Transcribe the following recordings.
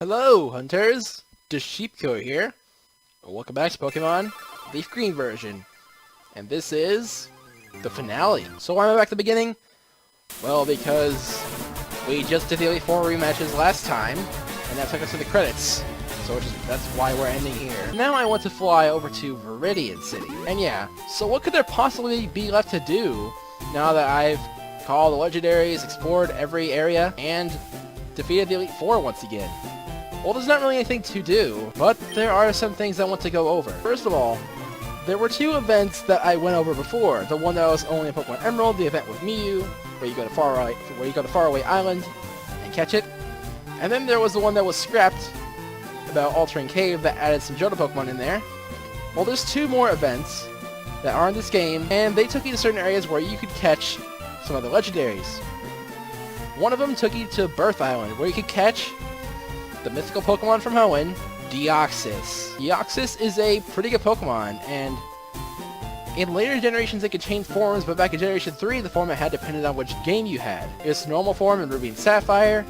Hello, hunters! The Sheepkiller here. Welcome back to Pokemon Leaf Green version. And this is the finale. So why am I back at the beginning? Well, because we just did the Elite Four rematches last time, and that took us to the credits. So that's why we're ending here. Now I want to fly over to Viridian City. And yeah, so what could there possibly be left to do now that I've called the legendaries, explored every area, and defeated the Elite Four once again? Well, there's not really anything to do, but there are some things I want to go over. First of all, there were two events that I went over before. The one that was only in Pokemon Emerald, the event with Miyu, where you go to Faraway Island and catch it. And then there was the one that was scrapped about Altering Cave that added some Johto Pokemon in there. Well, there's two more events that are in this game, and they took you to certain areas where you could catch some other legendaries. One of them took you to Birth Island, where you could catch the mythical Pokemon from Hoenn, Deoxys. Deoxys is a pretty good Pokemon, and in later generations it could change forms, but back in Generation 3, the form it had depended on which game you had. Its normal form in Ruby and Sapphire,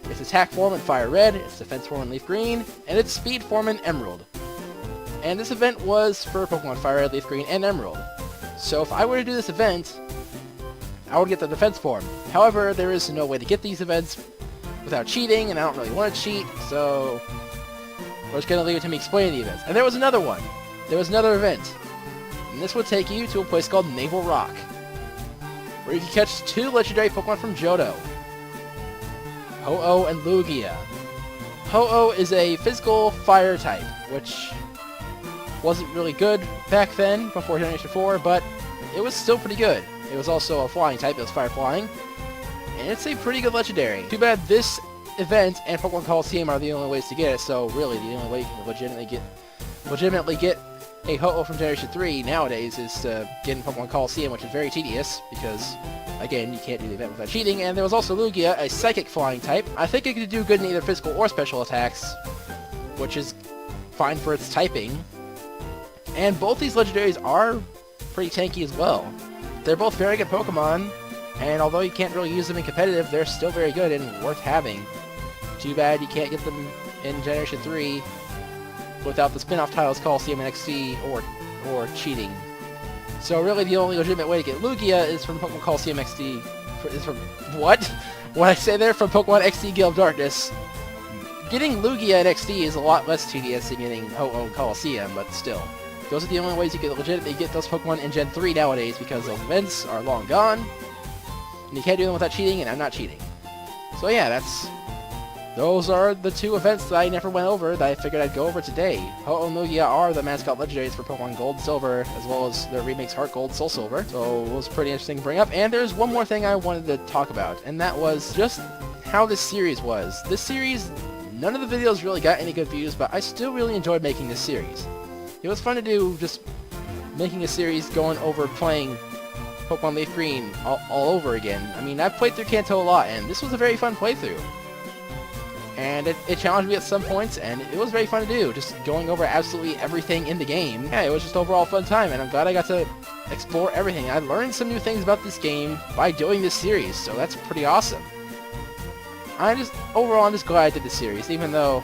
its attack form in Fire Red, its defense form in Leaf Green, and its speed form in Emerald. And this event was for Pokemon Fire Red, Leaf Green, and Emerald. So if I were to do this event, I would get the defense form. However, there is no way to get these events without cheating, and I don't really want to cheat, so we're just going to leave it to me explaining the events. And there was another one. There was another event. And this would take you to a place called Navel Rock, where you can catch two legendary Pokemon from Johto, Ho-Oh and Lugia. Ho-Oh is a physical fire type, which wasn't really good back then, before Generation 4, but it was still pretty good. It was also a flying type, it was fire flying. And it's a pretty good legendary. Too bad this event and Pokemon Coliseum are the only ways to get it, so really the only way you can legitimately get a Ho-Oh from Generation 3 nowadays is to get in Pokemon Coliseum, which is very tedious, because, again, you can't do the event without cheating. And there was also Lugia, a psychic flying type. I think it could do good in either physical or special attacks, which is fine for its typing. And both these legendaries are pretty tanky as well. They're both very good Pokemon, and although you can't really use them in competitive, they're still very good and worth having. Too bad you can't get them in Generation 3 without the spin-off titles Coliseum and XD or cheating. So really the only legitimate way to get Lugia is from Pokemon Coliseum XD. What? What I say there? From Pokemon XD Gale of Darkness. Getting Lugia in XD is a lot less tedious than getting Ho-Oh and Coliseum, but still. Those are the only ways you can legitimately get those Pokemon in Gen 3 nowadays, because those events are long gone. And you can't do them without cheating, and I'm not cheating. So yeah, those are the two events that I never went over that I figured I'd go over today. Ho-Oh and Lugia are the mascot legendaries for Pokemon Gold and Silver, as well as their remakes Heart Gold, Soul Silver. So it was pretty interesting to bring up. And there's one more thing I wanted to talk about, and that was just how this series was. This series, none of the videos really got any good views, but I still really enjoyed making this series. It was fun to do, just making a series going over playing Pokemon Leaf Green all over again. I mean, I've played through Kanto a lot, and this was a very fun playthrough. And it challenged me at some points, and it was very fun to do, just going over absolutely everything in the game. Yeah, it was just overall a fun time, and I'm glad I got to explore everything. I learned some new things about this game by doing this series, so that's pretty awesome. Overall, I'm just glad I did this series, even though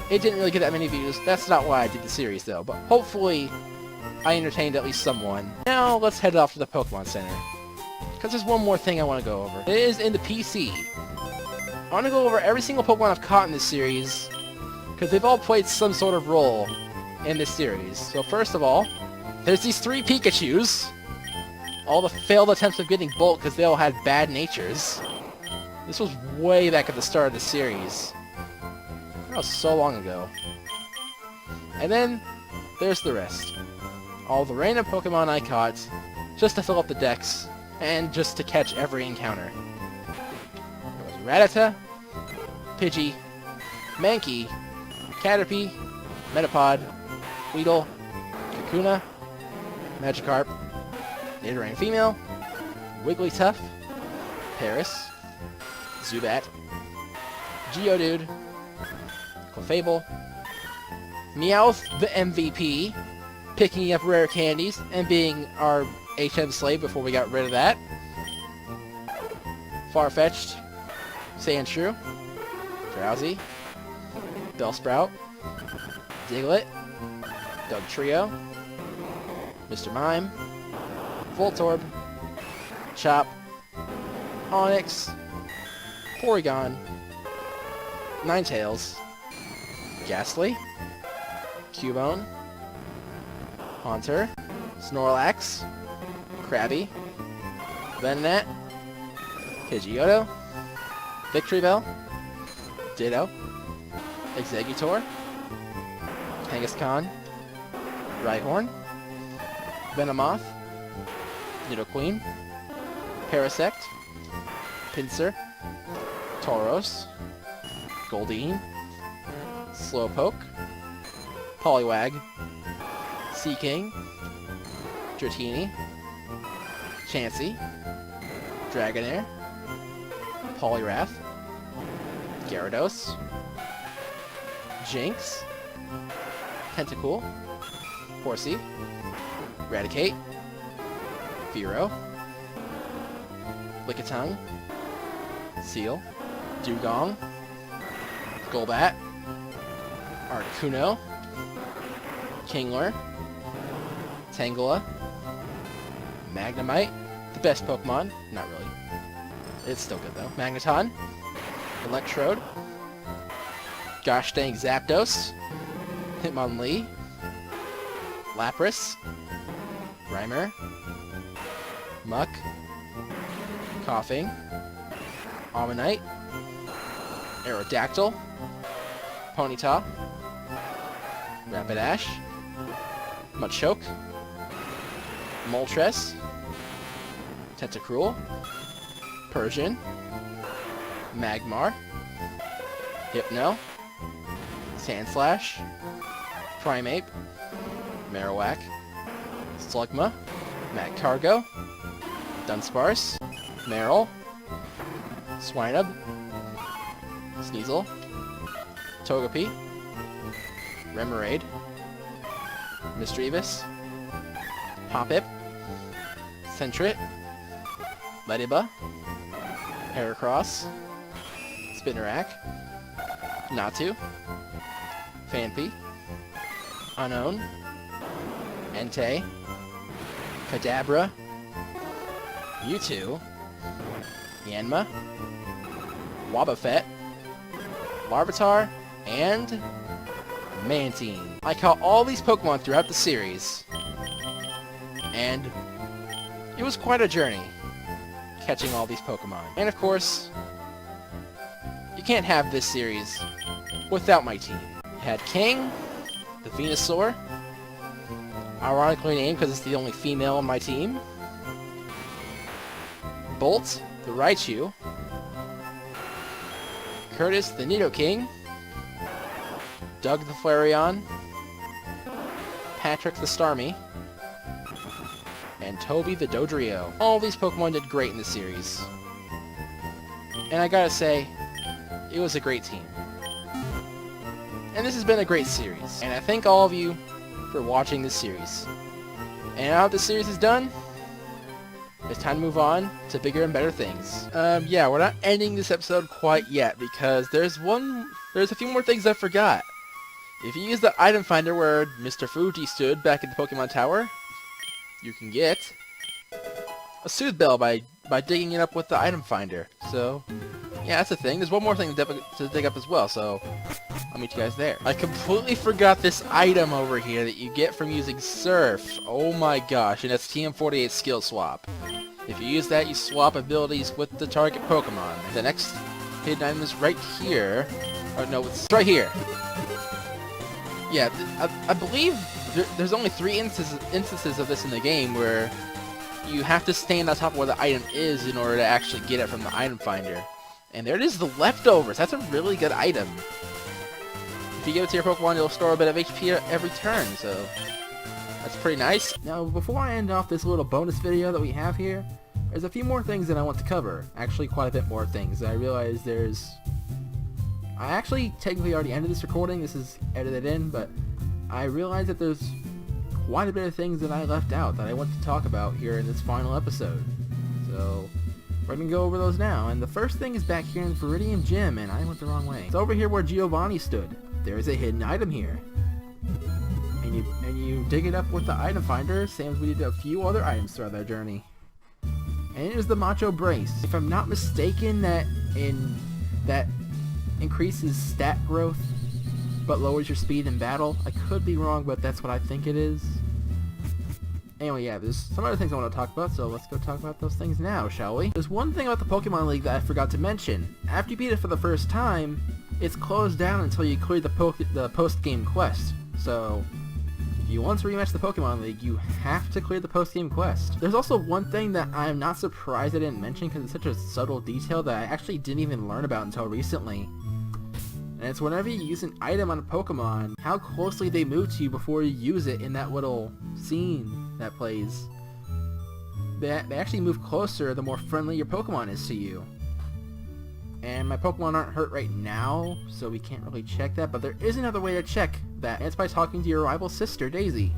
it didn't really get that many views. That's not why I did the series, though, but hopefully I entertained at least someone. Now, let's head off to the Pokemon Center, because there's one more thing I want to go over. It is in the PC. I want to go over every single Pokemon I've caught in this series, because they've all played some sort of role in this series. So first of all, there's these three Pikachus. All the failed attempts of getting Bolt because they all had bad natures. This was way back at the start of the series. That was so long ago. And then, there's the rest. All the random Pokemon I caught, just to fill up the decks, and just to catch every encounter. There was Rattata, Pidgey, Mankey, Caterpie, Metapod, Weedle, Kakuna, Magikarp, Nidoran Female, Wigglytuff, Paris, Zubat, Geodude, Clefable, Meowth the MVP, picking up rare candies and being our HM slave before we got rid of that. Farfetch'd, Sandshrew, Drowsy, Bellsprout, Diglett, Dugtrio, Mr. Mime, Voltorb, Chop, Onix, Porygon, Ninetales, Ghastly, Cubone, Haunter, Snorlax, Krabby, Venonat, Pidgeotto, Victreebel, Ditto, Exeggutor, Kangaskhan, Rhyhorn, Venomoth, Nidoqueen, Parasect, Pinsir, Tauros, Goldeen, Slowpoke, Poliwag, Seaking, Dratini, Chansey, Dragonair, Poliwrath, Gyarados, Jinx, Tentacool, Horsey, Raticate, Fearow, Lickitung, Seal, Dugong, Golbat, Articuno, Kingler, Tangela, Magnemite, the best Pokemon, not really, it's still good though, Magneton, Electrode, gosh dang Zapdos, Hitmonlee, Lapras, Grimer, Muck, Coughing, Ammonite, Aerodactyl, Ponyta, Rapidash, Machoke, Moltres, Tentacruel, Persian, Magmar, Hypno, Sandslash, Primeape, Marowak, Slugma, Magcargo, Dunsparce, Marill, Swinub, Sneasel, Togepi, Remoraid, Misdreavus, Hoppip, Sentret, Ledybah, Heracross, Spinarak, Natu, Phanpy, Unknown, Entei, Kadabra, Mewtwo, Yanma, Wobbuffet, Larvitar, and Mantine. I caught all these Pokemon throughout the series, and it was quite a journey catching all these Pokemon. And of course, you can't have this series without my team. I had King, the Venusaur, ironically named because it's the only female on my team, Bolt, the Raichu, Curtis, the Nidoking, Doug the Flareon, Patrick the Starmie, and Toby the Dodrio. All these Pokemon did great in the series. And I gotta say, it was a great team. And this has been a great series. And I thank all of you for watching this series. And now that the series is done, it's time to move on to bigger and better things. Yeah, we're not ending this episode quite yet because there's a few more things I forgot. If you use the item finder where Mr. Fuji stood back at the Pokemon Tower, you can get a Soothe Bell by digging it up with the item finder. So, yeah, that's a thing. There's one more thing to dig up as well, so I'll meet you guys there. I completely forgot this item over here that you get from using Surf. Oh my gosh, and that's TM48 Skill Swap. If you use that, you swap abilities with the target Pokemon. The next hidden item is right here. Oh no, it's right here. Yeah, I believe there's only 3 instances of this in the game where you have to stand on top of where the item is in order to actually get it from the item finder. And there it is, the Leftovers. That's a really good item. If you give it to your Pokemon, it'll store a bit of HP every turn, so that's pretty nice. Now, before I end off this little bonus video that we have here, there's a few more things that I want to cover. Actually, quite a bit more things. I realize I actually technically already ended this recording. This is edited in, but I realize that there's quite a bit of things that I left out that I want to talk about here in this final episode. So we're going to go over those now. And the first thing is back here in the Viridian Gym, and I went the wrong way. It's over here where Giovanni stood. there's a hidden item here. And you dig it up with the item finder, same as we did a few other items throughout our journey. And it is the Macho Brace. If I'm not mistaken, that increases stat growth, but lowers your speed in battle. I could be wrong, but that's what I think it is. Anyway, yeah, there's some other things I want to talk about, so let's go talk about those things now, shall we? There's one thing about the Pokemon League that I forgot to mention. After you beat it for the first time, it's closed down until you clear the post-game quest. So, if you want to rematch the Pokemon League, you have to clear the post-game quest. There's also one thing that I'm not surprised I didn't mention because it's such a subtle detail that I actually didn't even learn about until recently. And it's whenever you use an item on a Pokemon, how closely they move to you before you use it in that little scene that plays. They actually move closer the more friendly your Pokemon is to you. And my Pokemon aren't hurt right now, so we can't really check that, but there is another way to check that, and it's by talking to your rival sister, Daisy.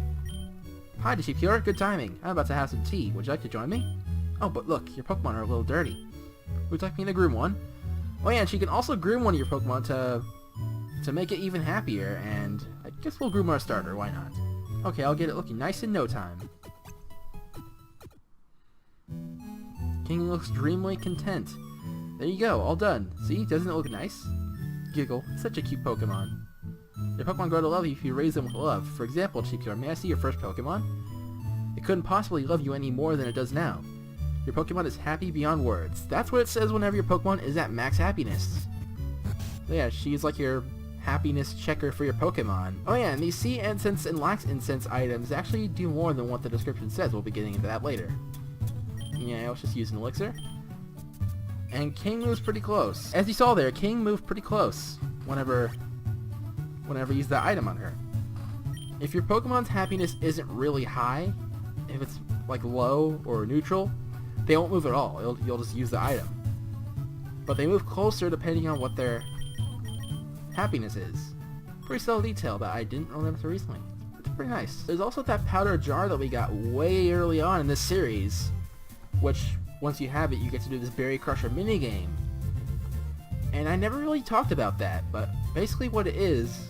Hi, Detective, good timing. I'm about to have some tea. Would you like to join me? Oh, but look, your Pokemon are a little dirty. Would you like me to groom one? Oh yeah, and she can also groom one of your Pokemon to make it even happier, and I guess we'll groom our starter, why not? Okay, I'll get it looking nice in no time. King looks dreamily content. There you go, all done. See, doesn't it look nice? Giggle, such a cute Pokemon. Your Pokemon grow to love you if you raise them with love. For example, Cheekior, may I see your first Pokemon? It couldn't possibly love you any more than it does now. Your Pokemon is happy beyond words. That's what it says whenever your Pokemon is at max happiness. So yeah, she's like your happiness checker for your Pokemon. Oh yeah, and these Sea Incense and Lax Incense items actually do more than what the description says. We'll be getting into that later. Yeah, let's just use an elixir. And King moves pretty close. As you saw there, King moved pretty close whenever you use that item on her. If your Pokemon's happiness isn't really high, if it's like low or neutral, they won't move at all. You'll just use the item. But they move closer depending on what their happiness is. Pretty subtle detail that I didn't remember until recently. It's pretty nice. There's also that powder jar that we got way early on in this series, which once you have it, you get to do this Berry Crusher minigame. And I never really talked about that, but basically what it is,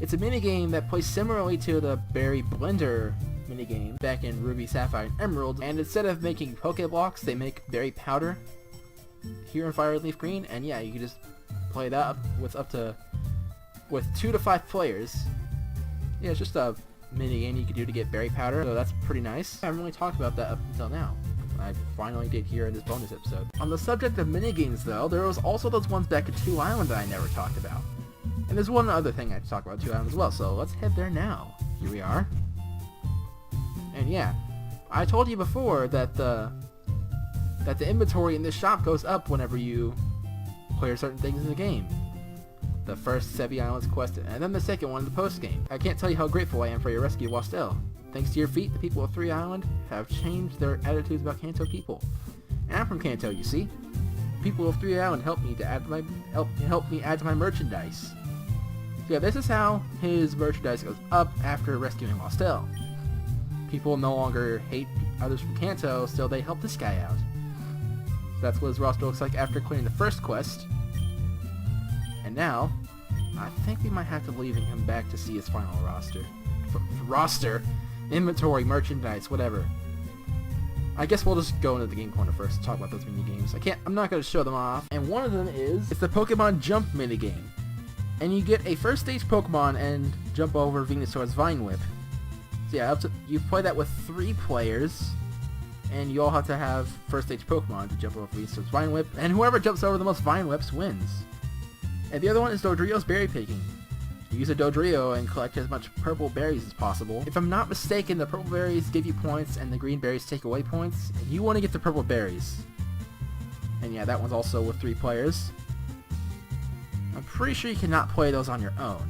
it's a minigame that plays similarly to the Berry Blender minigame back in Ruby, Sapphire, and Emerald, and instead of making Pokeblocks, they make berry powder here in Fire and Leaf Green, and yeah, you can just play that with 2 to 5 players. Yeah, it's just a minigame you can do to get berry powder, so that's pretty nice. I haven't really talked about that up until now. I finally did here in this bonus episode. On the subject of minigames though, there was also those ones back at 2 Island that I never talked about. And there's one other thing I have to talk about 2 Island as well, so let's head there now. Here we are. And yeah, I told you before that the inventory in this shop goes up whenever you clear certain things in the game. The first Sevi Islands quest, and then the second one in the post-game. I can't tell you how grateful I am for your rescue while still. Thanks to your feat, the people of 3 Island have changed their attitudes about Kanto people. And I'm from Kanto, you see. People of 3 Island helped me add to my merchandise. So yeah, this is how his merchandise goes up after rescuing while still. People no longer hate others from Kanto, so they help this guy out. So that's what his roster looks like after clearing the first quest. And now, I think we might have to leave and come back to see his final roster. Inventory, merchandise, whatever. I guess we'll just go into the game corner first and talk about those mini games. I'm not going to show them off. And one of them is, it's the Pokemon Jump mini game. And you get a first stage Pokemon and jump over Venusaur's Vine Whip. So yeah, you play that with 3 players, and you all have to have first stage Pokemon to jump over Venusaur's Vine Whip, and whoever jumps over the most Vine Whips wins. And the other one is Dodrio's Berry Picking. You use a Dodrio and collect as much purple berries as possible. If I'm not mistaken, the purple berries give you points and the green berries take away points, and you want to get the purple berries. And yeah, that one's also with 3 players. I'm pretty sure you cannot play those on your own.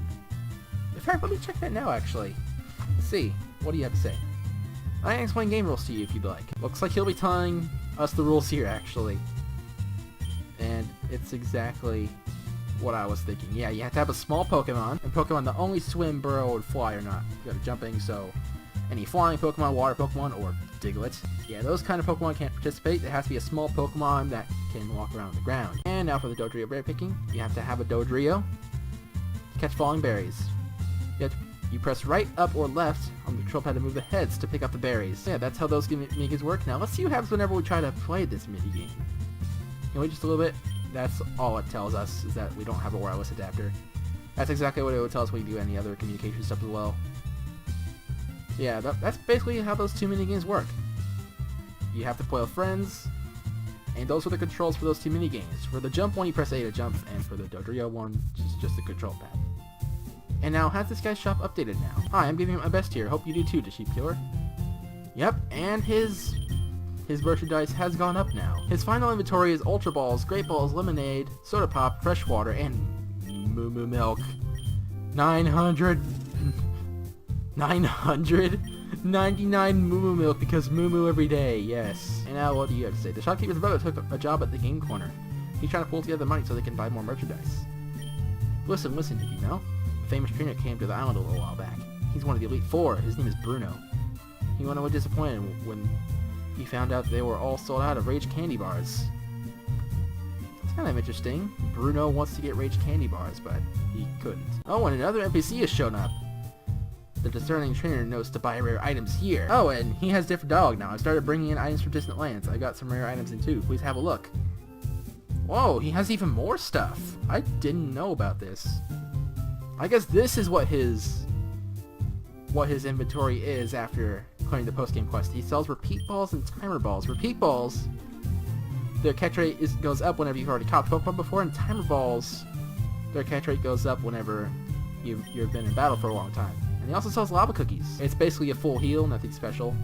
In fact, let me check that now actually. Let's see, what do you have to say? I can explain game rules to you if you'd like. Looks like he'll be telling us the rules here actually. And it's exactly what I was thinking. Yeah, you have to have a small Pokemon, and Pokemon that only swim, burrow, or fly or not. You got jumping, so any flying Pokemon, water Pokemon, or Diglett. Yeah, those kind of Pokemon can't participate. It has to be a small Pokemon that can walk around the ground. And now for the Dodrio Berry Picking, you have to have a Dodrio. catch falling berries. You press right, up, or left on the control pad to move the heads to pick up the berries. Yeah, that's how those minigames work. Now let's see what happens whenever we try to play this minigame. Can we wait just a little bit? That's all it tells us, is that we don't have a wireless adapter. That's exactly what it would tell us when we do any other communication stuff as well. Yeah, that's basically how those two minigames work. You have to play with friends, and those are the controls for those two minigames. For the jump one, you press A to jump, and for the Dodrio one, just the control pad. And now, has this guy's shop updated now? Hi, I'm giving it my best here. Hope you do too, the Sheep Killer. Yep, and his merchandise has gone up now. His final inventory is Ultra Balls, Great Balls, Lemonade, Soda Pop, Fresh Water, and Moo Moo Milk. 999 Moo Moo Milk, because Moo Moo every day, yes. And now, what do you have to say? The shopkeeper's brother took a job at the game corner. He's trying to pull together money so they can buy more merchandise. Listen, did you know? A famous trainer came to the island a little while back. He's one of the Elite Four. His name is Bruno. He went away disappointed when he found out they were all sold out of Rage candy bars. It's kind of interesting. Bruno wants to get Rage candy bars, but he couldn't. Oh, and another NPC has shown up. The discerning trainer knows to buy rare items here. Oh, and he has different dialogue now. I started bringing in items from distant lands. I got some rare items in too. Please have a look. Whoa, he has even more stuff. I didn't know about this. I guess this is what his inventory is after clearing the post-game quest. He sells repeat balls and timer balls. Repeat balls, their catch rate goes up whenever you've already caught Pokemon before, and timer balls, their catch rate goes up whenever you've been in battle for a long time. And he also sells lava cookies. It's basically a full heal, nothing special.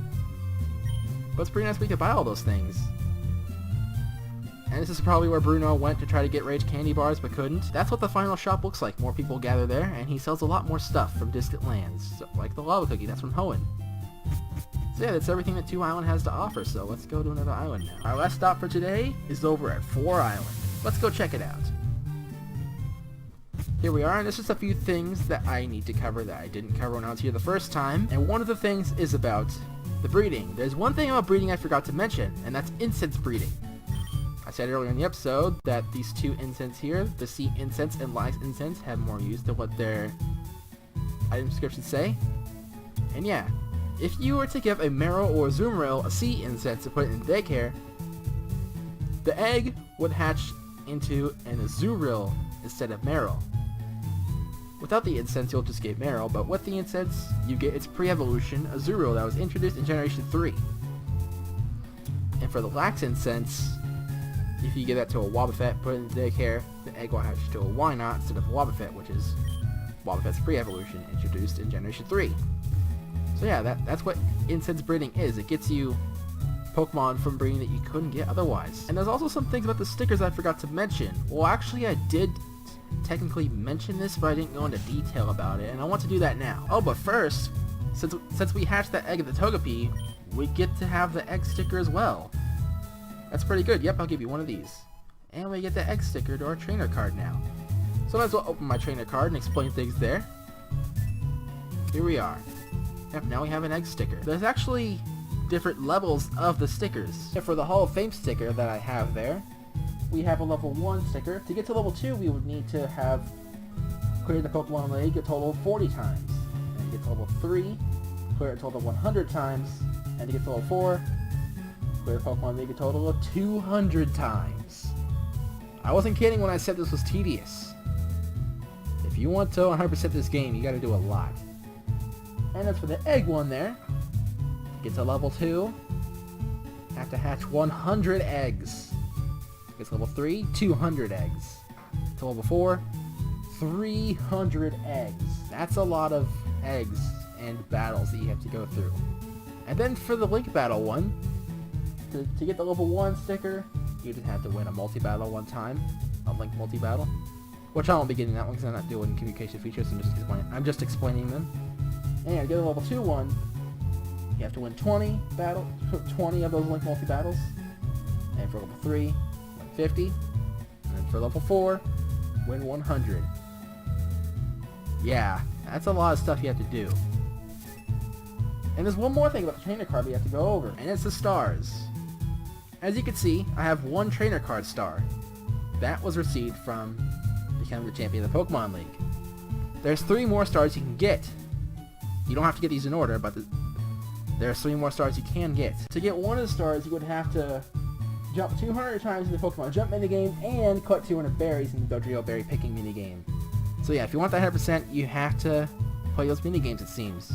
But it's pretty nice we could buy all those things. And this is probably where Bruno went to try to get Rage candy bars but couldn't. That's what the final shop looks like. More people gather there, and he sells a lot more stuff from distant lands. So, like the lava cookie, that's from Hoenn. So yeah, that's everything that 2 Island has to offer, so let's go to another island now. Our last stop for today is over at 4 Island. Let's go check it out. Here we are, and there's just a few things that I need to cover that I didn't cover when I was here the first time. And one of the things is about the breeding. There's one thing about breeding I forgot to mention, and that's incense breeding. I said earlier in the episode that these 2 incense here, the Sea Incense and Lice Incense, have more use than what their item descriptions say. And yeah, if you were to give a Meryl or a Azumarill a Sea Incense to put in daycare, the egg would hatch into an Azumarill instead of Meryl. Without the incense, you'll just get Meryl, but with the incense, you get its pre-evolution Azumarill that was introduced in Generation 3. And for the Lax Incense, if you give that to a Wobbuffet, put it in daycare, the egg will hatch to a Wynot instead of a Wobbuffet, which is Wobbuffet's pre-evolution introduced in Generation 3. So yeah, that's what incense breeding is. It gets you Pokemon from breeding that you couldn't get otherwise. And there's also some things about the stickers I forgot to mention. Well, actually I did technically mention this, but I didn't go into detail about it, and I want to do that now. Oh, but first, since we hatched that egg at the Togepi, we get to have the egg sticker as well. That's pretty good. Yep, I'll give you one of these. And we get the egg sticker to our trainer card now. So I might as well open my trainer card and explain things there. Here we are. Yep, now we have an egg sticker. There's actually different levels of the stickers. So for the Hall of Fame sticker that I have there, we have a level 1 sticker. To get to level 2, we would need to have cleared the Pokemon League a total of 40 times. And to get to level 3, clear it a total of 100 times. And to get to level 4, clear Pokemon League a total of 200 times. I wasn't kidding when I said this was tedious. If you want to 100% this game, you gotta do a lot. And as for the egg one there, to get to level 2, you have to hatch 100 eggs. To get to level 3, 200 eggs. To level 4, 300 eggs. That's a lot of eggs and battles that you have to go through. And then for the Link Battle one, to get the level 1 sticker, you just have to win a multi-battle one time, a Link multi-battle. Which I won't be getting that one because I'm not doing communication features, I'm just explaining them. And to get the level 2 one, you have to win 20 of those Link multi-battles. And for level 3, win 50. And then for level 4, win 100. Yeah, that's a lot of stuff you have to do. And there's one more thing about the trainer card we have to go over, and it's the stars. As you can see, I have 1 trainer card star. That was received from becoming the champion of the Pokemon League. there's 3 more stars you can get. You don't have to get these in order, but there's 3 more stars you can get. To get one of the stars, you would have to jump 200 times in the Pokemon Jump minigame and collect 200 berries in the Dodrio berry picking minigame. So yeah, if you want that 100%, you have to play those minigames, it seems.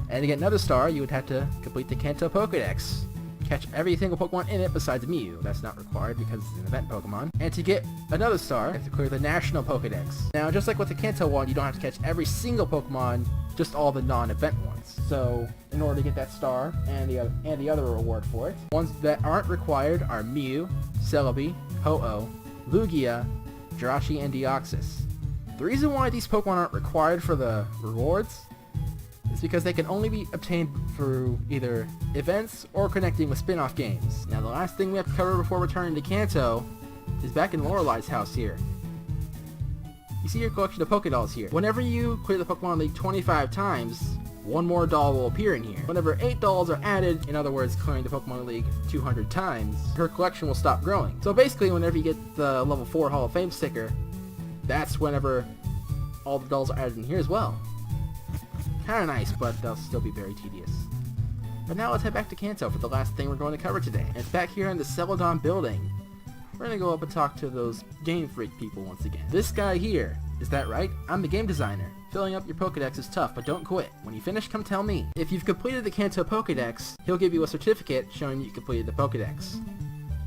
And to get another star, you would have to complete the Kanto Pokédex. Catch every single Pokemon in it besides Mew. That's not required because it's an event Pokemon. And to get another star, you have to clear the National Pokédex. Now, just like with the Kanto one, you don't have to catch every single Pokemon, just all the non-event ones. So, in order to get that star and the other reward for it, ones that aren't required are Mew, Celebi, Ho-Oh, Lugia, Jirachi, and Deoxys. The reason why these Pokemon aren't required for the rewards is because they can only be obtained through either events or connecting with spin-off games. Now the last thing we have to cover before returning to Kanto is back in Lorelei's house here. You see your collection of Pokédolls here. Whenever you clear the Pokemon League 25 times, 1 more doll will appear in here. Whenever 8 dolls are added, in other words clearing the Pokemon League 200 times, her collection will stop growing. So basically whenever you get the level 4 Hall of Fame sticker, that's whenever all the dolls are added in here as well. Kinda nice, but they'll still be very tedious. But now let's head back to Kanto for the last thing we're going to cover today. And it's back here in the Celadon building. We're gonna go up and talk to those Game Freak people once again. This guy here, is that right? I'm the game designer. Filling up your Pokedex is tough, but don't quit. When you finish, come tell me. If you've completed the Kanto Pokedex, he'll give you a certificate showing you completed the Pokedex.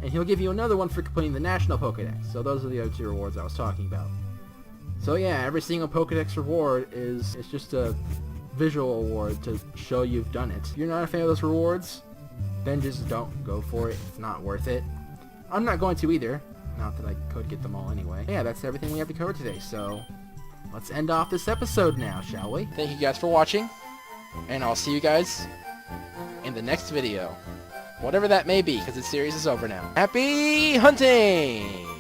And he'll give you another one for completing the National Pokedex. So those are the other 2 rewards I was talking about. So yeah, every single Pokedex reward is just a visual award to show you've done it. If you're not a fan of those rewards, then just don't go for it. It's not worth it. I'm not going to either. Not that I could get them all anyway. Yeah, that's everything we have to cover today, so let's end off this episode now, shall we? Thank you guys for watching, and I'll see you guys in the next video. Whatever that may be, because the series is over now. Happy hunting!